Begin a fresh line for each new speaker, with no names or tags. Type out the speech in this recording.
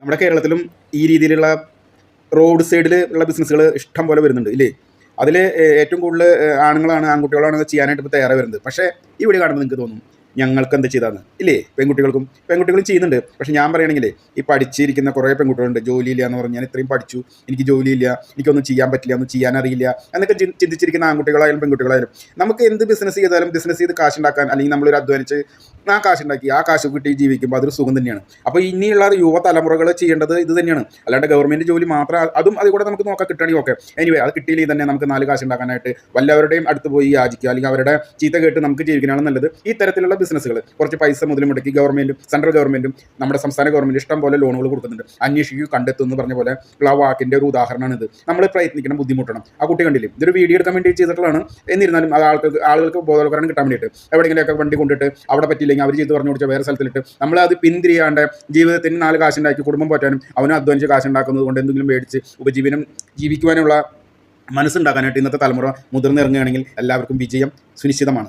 നമ്മുടെ കേരളത്തിലും ഈ രീതിയിലുള്ള റോഡ് സൈഡിൽ ഉള്ള ബിസിനസ്സുകൾ ഇഷ്ടം പോലെ വരുന്നുണ്ട് ഇല്ലേ? അതിൽ ഏറ്റവും കൂടുതൽ ആണുങ്ങളാണ് ആൺകുട്ടികളാണ് ചെയ്യാനായിട്ട് ഇപ്പോൾ തയ്യാറായി വരുന്നത്. പക്ഷേ ഈ വീഡിയോ കാണുമ്പോൾ നിങ്ങൾക്ക് തോന്നും ഞങ്ങൾക്ക് എന്താ ചെയ്താന്ന് ഇല്ലേ? പെൺകുട്ടികളും ചെയ്യുന്നുണ്ട്. പക്ഷേ ഞാൻ പറയുകയാണെങ്കിൽ ഈ പഠിച്ചിരിക്കുന്ന കുറേ പെൺകുട്ടികളുണ്ട്, ജോലിയില്ല എന്ന് പറഞ്ഞ് ഞാൻ ഇത്രയും പഠിച്ചു, എനിക്ക് ജോലിയില്ല, എനിക്കൊന്നും ചെയ്യാൻ പറ്റില്ല, ഒന്നും ചെയ്യാൻ അറിയില്ല എന്നൊക്കെ ചിന്തിച്ചിരിക്കുന്ന ആൺകുട്ടികളായാലും പെൺകുട്ടികളായാലും നമുക്ക് എന്ത് ബിസിനസ് ചെയ്താലും ബിസിനസ് ചെയ്ത് കാശുണ്ടാക്കാൻ, അല്ലെങ്കിൽ നമ്മളൊരു അധ്വാനിച്ച് ആ കാശുണ്ടാക്കി ആ കാശ് കിട്ടി ജീവിക്കുമ്പോൾ അതൊരു സുഖം തന്നെയാണ്. അപ്പോൾ ഇനിയുള്ള യുവതലമുറകൾ ചെയ്യേണ്ടത് ഇത് തന്നെയാണ്. അല്ലാണ്ട് ഗവൺമെൻറ് ജോലി മാത്രം അതും അതുകൂടെ നമുക്ക് നോക്കാൻ കിട്ടണമെങ്കിൽ ഓക്കെ, എനിവേ അത് കിട്ടിയില്ലെങ്കിൽ തന്നെ നമുക്ക് 4 കാശ് ഉണ്ടാക്കാനായിട്ട് വല്ലവരുടെയും അടുത്ത് പോയി യാചിക്കുക, അല്ലെങ്കിൽ അവരുടെ ചീത്ത കേട്ട് നമുക്ക് ജീവിക്കാനാണ് നല്ലത്. ഈ തരത്തിലുള്ള ബിസിനസ്സുകൾ കുറച്ച് പൈസ മുതൽ മുടക്കി ഗവൺമെൻറ്റും സെൻട്രൽ ഗവൺമെൻറ്റും നമ്മുടെ സംസ്ഥാന ഗവൺമെൻറ് ഇഷ്ടം പോലെ ലോണുകൾ കൊടുക്കുന്നുണ്ട്. അന്വേഷിക്കൂ, കണ്ടെത്തും എന്ന് പറഞ്ഞ പോലെ ഉള്ള വാക്കിൻ്റെ ഒരു ഉദാഹരണമാണിത്. നമ്മൾ പ്രയത്നിക്കണം, ബുദ്ധിമുട്ടണം. ആ കുട്ടി കണ്ടില്ലേ, ഇതൊരു വീഡിയോ എടുക്കാൻ വേണ്ടി ചെയ്തിട്ടുള്ളതാണ്. എന്നിരുന്നാലും അത് ആളുകൾക്ക് ബോധവൽക്കരണം കിട്ടാൻ വേണ്ടിയിട്ട് എവിടെയെങ്കിലുമൊക്കെ വണ്ടി കൊണ്ടിട്ട് അവിടെ പറ്റിയില്ലെങ്കിൽ അവർ ചെയ്ത് പറഞ്ഞു കൊടുച്ച വേറെ സ്ഥലത്തിലിട്ട് നമ്മളത് പിന്തിരിയാണ്ട് ജീവിതത്തിന് 4 കാശുണ്ടാക്കി കുടുംബം പറ്റാനും അവനും അധ്വാനിച്ച് കാശുണ്ടാക്കുന്നത് കൊണ്ട് എന്തെങ്കിലും മേടിച്ച് ഉപജീവനം ജീവിക്കുവാനുള്ള മനസ്സുണ്ടാക്കാനായിട്ട് ഇന്നത്തെ തലമുറ മുതിർന്നിറങ്ങുകയാണെങ്കിൽ എല്ലാവർക്കും വിജയം സുനിശ്ചിതമാണ്.